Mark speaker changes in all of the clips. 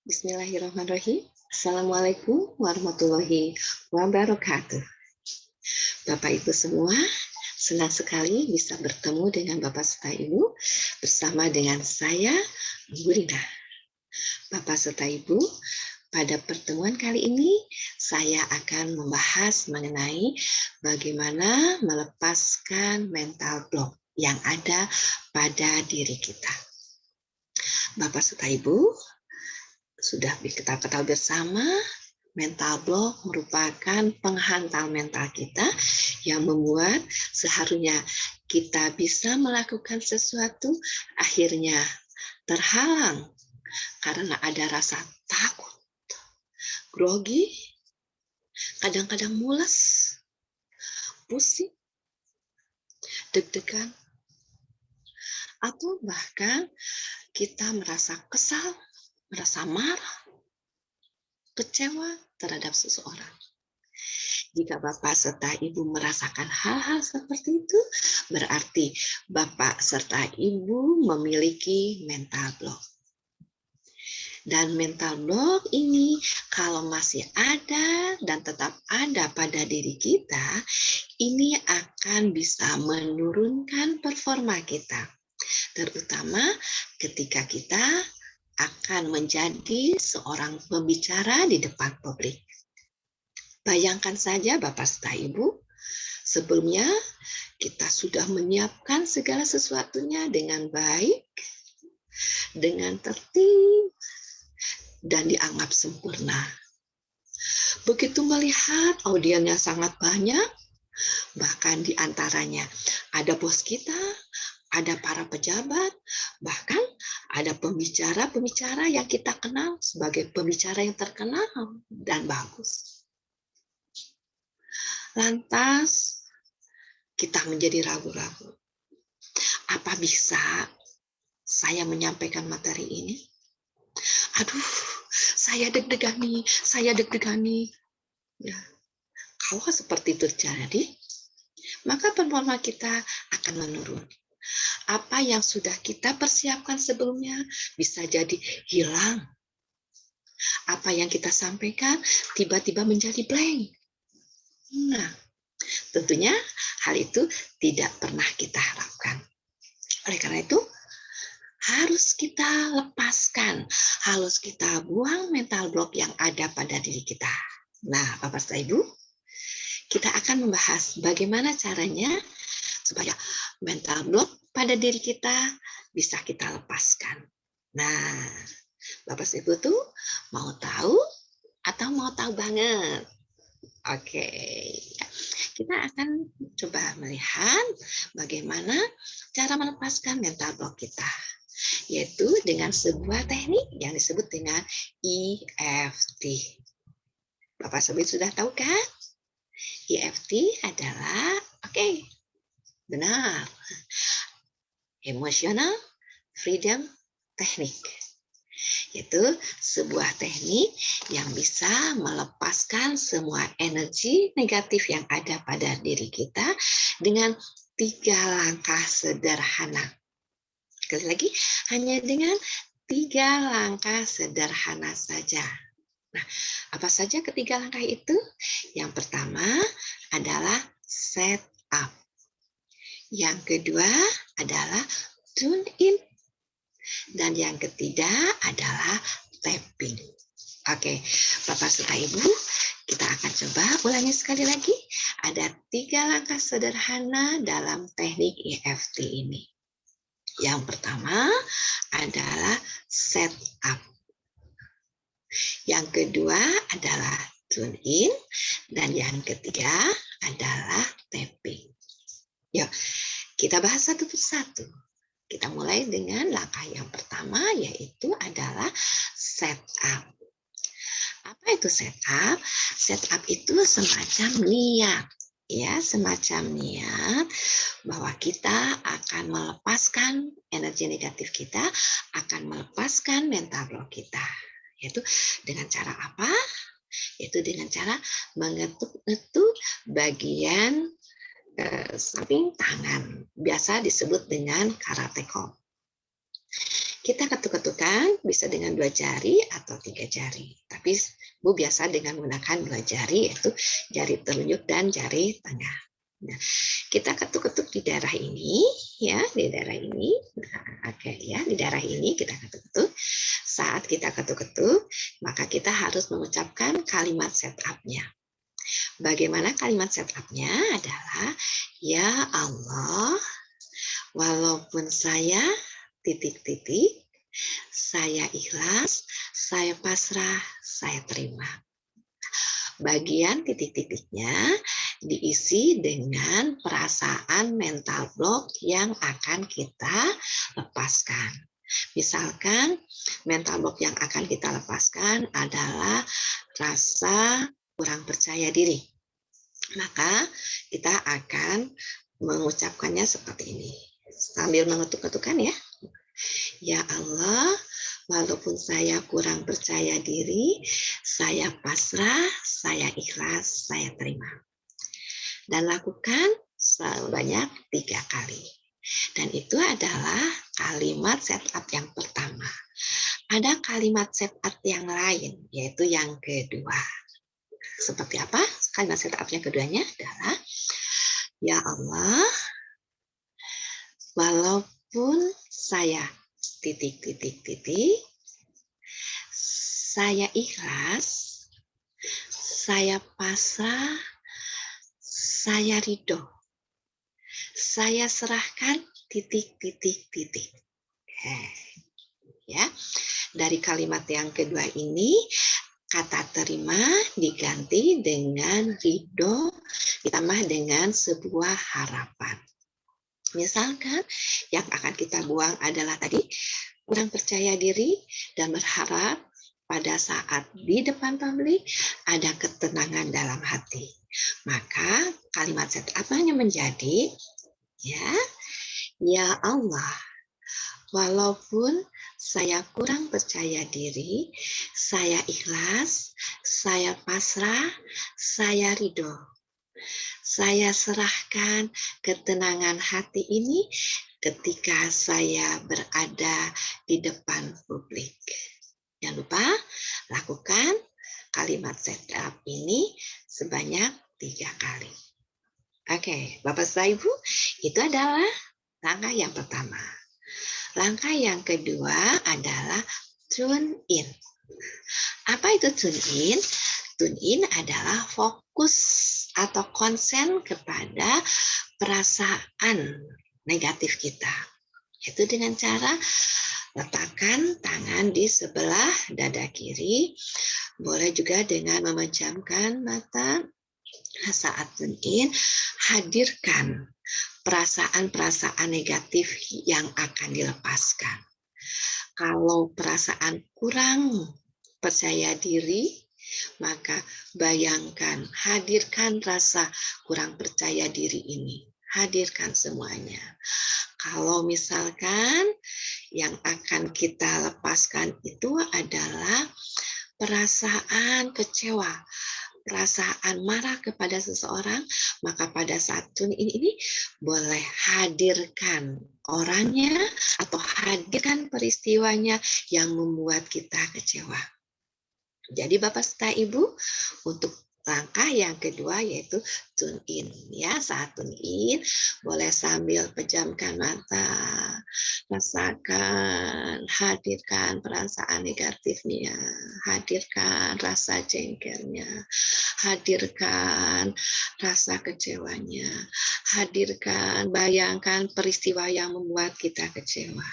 Speaker 1: Bismillahirrahmanirrahim. Assalamualaikum warahmatullahi wabarakatuh. Bapak Ibu semua, senang sekali bisa bertemu dengan Bapak serta Ibu bersama dengan saya, Bu Rina. Bapak serta Ibu, pada pertemuan kali ini saya akan membahas mengenai bagaimana melepaskan mental block yang ada pada diri kita. Bapak serta Ibu, sudah kita ketahui bersama, mental block merupakan penghantar mental kita yang membuat seharusnya kita bisa melakukan sesuatu, akhirnya terhalang karena ada rasa takut, grogi, kadang-kadang mules, pusing, deg-degan, atau bahkan kita merasa kesal, merasa marah, kecewa terhadap seseorang. Jika Bapak serta Ibu merasakan hal-hal seperti itu, berarti Bapak serta Ibu memiliki mental block. Dan mental block ini kalau masih ada dan tetap ada pada diri kita, ini akan bisa menurunkan performa kita. Terutama ketika kita akan menjadi seorang pembicara di depan publik. Bayangkan saja Bapak serta Ibu, sebelumnya kita sudah menyiapkan segala sesuatunya dengan baik, dengan tertib, dan dianggap sempurna. Begitu melihat audiensnya sangat banyak, bahkan di antaranya ada bos kita, ada para pejabat, bahkan ada pembicara-pembicara yang kita kenal sebagai pembicara yang terkenal dan bagus. Lantas kita menjadi ragu-ragu. Apa bisa saya menyampaikan materi ini? Aduh, saya deg-degan nih. Ya, kalau seperti itu terjadi, maka performa kita akan menurun. Apa yang sudah kita persiapkan sebelumnya bisa jadi hilang. Apa yang kita sampaikan tiba-tiba menjadi blank. Nah, tentunya hal itu tidak pernah kita harapkan. Oleh karena itu, harus kita lepaskan, harus kita buang mental block yang ada pada diri kita. Nah, Bapak serta Ibu, kita akan membahas bagaimana caranya supaya mental block pada diri kita bisa kita lepaskan. Nah, Bapak Ibu tuh mau tahu atau mau tahu banget? Oke, kita akan coba melihat bagaimana cara melepaskan mental block kita, yaitu dengan sebuah teknik yang disebut dengan EFT. Bapak Sobat sudah tahu kan? EFT adalah, benar, Emotional Freedom Technique, yaitu sebuah teknik yang bisa melepaskan semua energi negatif yang ada pada diri kita dengan 3 langkah sederhana. Sekali lagi, hanya dengan 3 langkah sederhana saja. Nah, apa saja ketiga langkah itu? Yang pertama adalah set up. Yang kedua adalah tune in. Dan yang ketiga adalah tapping. Oke, Bapak serta Ibu, kita akan coba ulangi sekali lagi. Ada 3 langkah sederhana dalam teknik EFT ini. Yang pertama adalah set up. Yang kedua adalah tune in. Dan yang ketiga adalah tapping. Yuk, kita bahas satu persatu. Kita mulai dengan langkah yang pertama, yaitu adalah set up. Apa itu set up? Set up itu semacam niat. Ya, semacam niat bahwa kita akan melepaskan energi negatif kita, akan melepaskan mental block kita. Yaitu dengan cara apa? Yaitu dengan cara mengetuk-ngetuk bagian samping tangan, biasa disebut dengan karateko. Kita ketuk-ketukan bisa dengan 2 jari atau 3 jari. Tapi Bu biasa dengan menggunakan 2 jari, yaitu jari telunjuk dan jari tengah. Nah, kita ketuk-ketuk di daerah ini, ya, di daerah ini. Nah, oke, ya, di daerah ini kita ketuk-ketuk. Saat kita ketuk-ketuk, maka kita harus mengucapkan kalimat setup-nya. Bagaimana kalimat setup-nya adalah, ya Allah, walaupun saya titik-titik, saya ikhlas, saya pasrah, saya terima. Bagian titik-titiknya diisi dengan perasaan mental block yang akan kita lepaskan. Misalkan mental block yang akan kita lepaskan adalah rasa kurang percaya diri. Maka kita akan mengucapkannya seperti ini. Sambil mengetuk-ketukan ya. Ya Allah, walaupun saya kurang percaya diri, saya pasrah, saya ikhlas, saya terima. Dan lakukan sebanyak 3 kali. Dan itu adalah kalimat setup yang pertama. Ada kalimat setup yang lain, yaitu yang kedua. Seperti apa? Kalimat setup yang keduanya adalah, ya Allah, walaupun saya titik-titik-titik, saya ikhlas, saya pasrah, saya ridho, saya serahkan titik-titik-titik. Ya, dari kalimat yang kedua ini, kata terima diganti dengan ridho, ditambah dengan sebuah harapan. Misalkan yang akan kita buang adalah tadi kurang percaya diri dan berharap pada saat di depan publik ada ketenangan dalam hati. Maka kalimat setupnya menjadi, ya Allah, walaupun saya kurang percaya diri, saya ikhlas, saya pasrah, saya ridho. Saya serahkan ketenangan hati ini ketika saya berada di depan publik. Jangan lupa lakukan kalimat setup ini sebanyak 3 kali. Oke, Bapak Ibu, itu adalah langkah yang pertama. Langkah yang kedua adalah tune in. Apa itu tune in? Tune in adalah fokus atau konsen kepada perasaan negatif kita. Yaitu dengan cara letakkan tangan di sebelah dada kiri. Boleh juga dengan memejamkan mata. Saat tune in, hadirkan perasaan-perasaan negatif yang akan dilepaskan. Kalau perasaan kurang percaya diri, maka bayangkan, hadirkan rasa kurang percaya diri ini. Hadirkan semuanya. Kalau misalkan yang akan kita lepaskan itu adalah perasaan kecewa, perasaan marah kepada seseorang, maka pada saat tune in ini boleh hadirkan orangnya atau hadirkan peristiwanya yang membuat kita kecewa. Jadi Bapak serta Ibu, untuk langkah yang kedua yaitu tune in. Ya, saat tune in boleh sambil pejamkan mata, rasakan, hadirkan perasaan negatifnya, hadirkan rasa jengkelnya, hadirkan rasa kecewanya, hadirkan, bayangkan peristiwa yang membuat kita kecewa.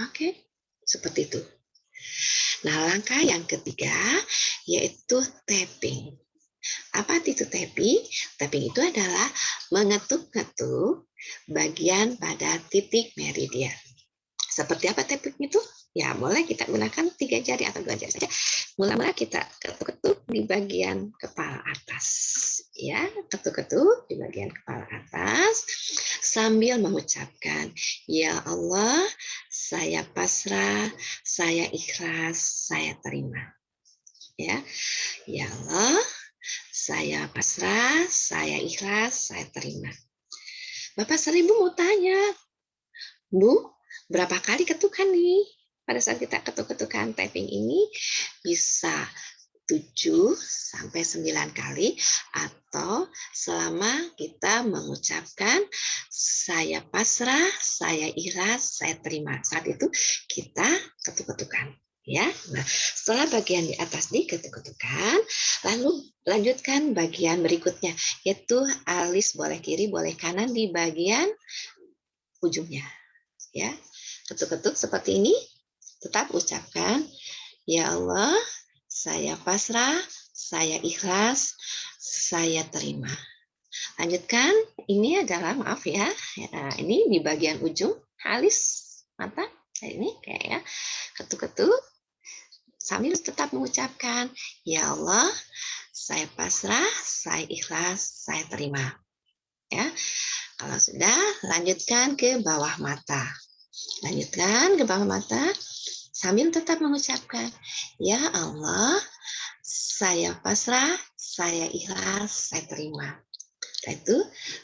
Speaker 1: Oke, seperti itu. Nah, langkah yang ketiga yaitu tapping. Apa itu tapping? Tapping itu adalah mengetuk-ketuk bagian pada titik meridian. Seperti apa tapping itu? Ya, boleh kita gunakan 3 jari atau 2 jari saja. Mula-mula kita ketuk-ketuk di bagian kepala atas. Ya, ketuk-ketuk di bagian kepala atas sambil mengucapkan, ya Allah, saya pasrah, saya ikhlas, saya terima. Ya, ya Allah, saya pasrah, saya ikhlas, saya terima. Bapak Ibu mau tanya, Bu, berapa kali ketukan nih? Pada saat kita ketuk-ketukan typing ini bisa 7 sampai 9 kali atau selama kita mengucapkan saya pasrah, saya ikhlas, saya terima. Saat itu kita ketuk-ketukan. Ya, nah setelah bagian di atas diketuk-ketukan, lalu lanjutkan bagian berikutnya, yaitu alis boleh kiri, boleh kanan di bagian ujungnya. Ya, ketuk-ketuk seperti ini. Tetap ucapkan, ya Allah, saya pasrah, saya ikhlas, saya terima. Lanjutkan, ini adalah maaf ya, ini di bagian ujung alis mata. Ini kayak ya, ketuk-ketuk sambil tetap mengucapkan, ya Allah, saya pasrah, saya ikhlas, saya terima. Ya, kalau sudah, lanjutkan ke bawah mata. Lanjutkan ke bawah mata sambil tetap mengucapkan, ya Allah, saya pasrah, saya ikhlas, saya terima. Setelah itu,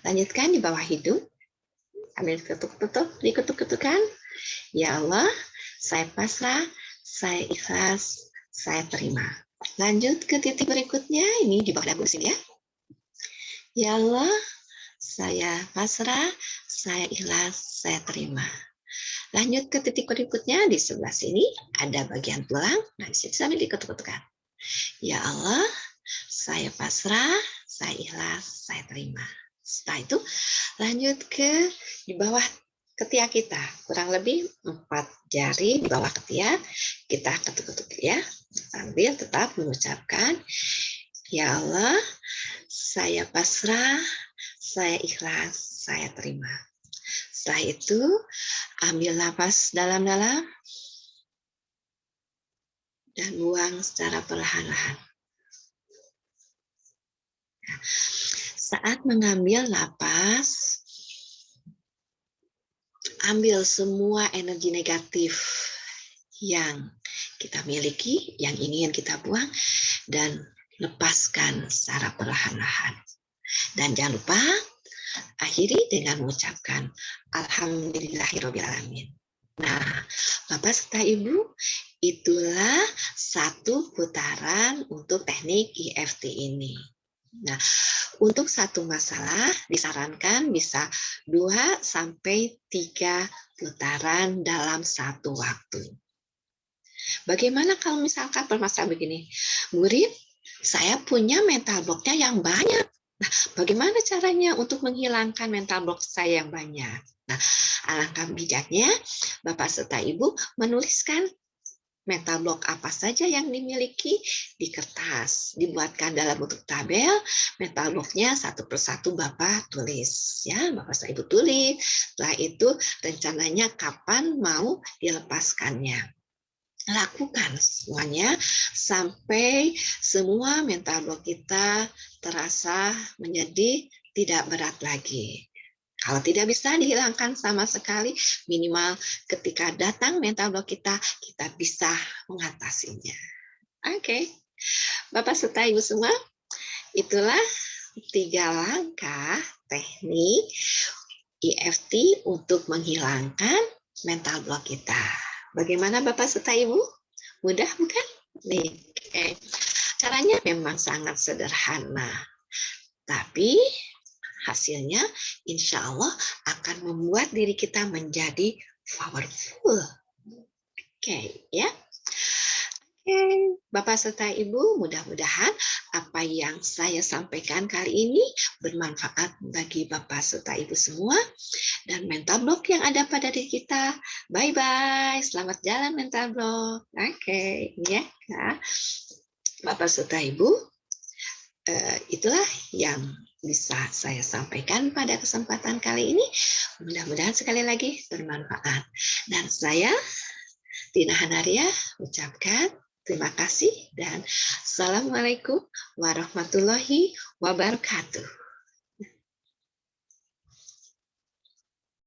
Speaker 1: lanjutkan di bawah hidung. Ambil ketuk-ketuk, diketuk-ketukan. Ya Allah, saya pasrah, saya ikhlas, saya terima. Lanjut ke titik berikutnya, ini di bawah dagu sini ya. Ya Allah, saya pasrah, saya ikhlas, saya terima. Lanjut ke titik berikutnya, di sebelah sini ada bagian tulang. Nah, di sini sambil diketuk-ketukan. Ya Allah, saya pasrah, saya ikhlas, saya terima. Setelah itu, lanjut ke di bawah ketiak kita. Kurang lebih 4 jari di bawah ketiak. Kita ketuk-ketuk ya. Sambil tetap mengucapkan, ya Allah, saya pasrah, saya ikhlas, saya terima. Setelah itu, ambil napas dalam-dalam dan buang secara perlahan-lahan. Saat mengambil napas, ambil semua energi negatif yang kita miliki, yang ingin kita buang, dan lepaskan secara perlahan-lahan. Dan jangan lupa, akhiri dengan mengucapkan Alhamdulillahirrahmanirrahim. Nah, Bapak serta Ibu, itulah satu putaran untuk teknik EFT ini. Nah, untuk satu masalah disarankan bisa 2 sampai 3 putaran dalam satu waktu. Bagaimana kalau misalkan permasalahan begini, murid, saya punya mental block-nya yang banyak. Nah, bagaimana caranya untuk menghilangkan mental block saya yang banyak? Nah, alangkah bijaknya Bapak serta Ibu menuliskan mental block apa saja yang dimiliki di kertas, dibuatkan dalam bentuk tabel, mental block-nya satu persatu Bapak tulis, ya, Bapak serta Ibu tulis. Setelah itu rencananya kapan mau dilepaskannya. Lakukan semuanya sampai semua mental block kita terasa menjadi tidak berat lagi. Kalau tidak bisa dihilangkan sama sekali, minimal ketika datang mental block kita bisa mengatasinya. Oke, Bapak serta Ibu semua, itulah 3 langkah teknik EFT untuk menghilangkan mental block kita. Bagaimana Bapak serta Ibu? Mudah bukan? Nih, caranya memang sangat sederhana, tapi hasilnya insya Allah akan membuat diri kita menjadi powerful. Oke, ya. Oke, Bapak serta Ibu, mudah-mudahan apa yang saya sampaikan kali ini bermanfaat bagi Bapak serta Ibu semua dan mental block yang ada pada diri kita. Bye-bye, selamat jalan mental block. Oke, ya, Bapak serta Ibu, itulah yang bisa saya sampaikan pada kesempatan kali ini. Mudah-mudahan sekali lagi bermanfaat. Dan saya, Tina Hanaria, ucapkan terima kasih dan Assalamualaikum warahmatullahi wabarakatuh.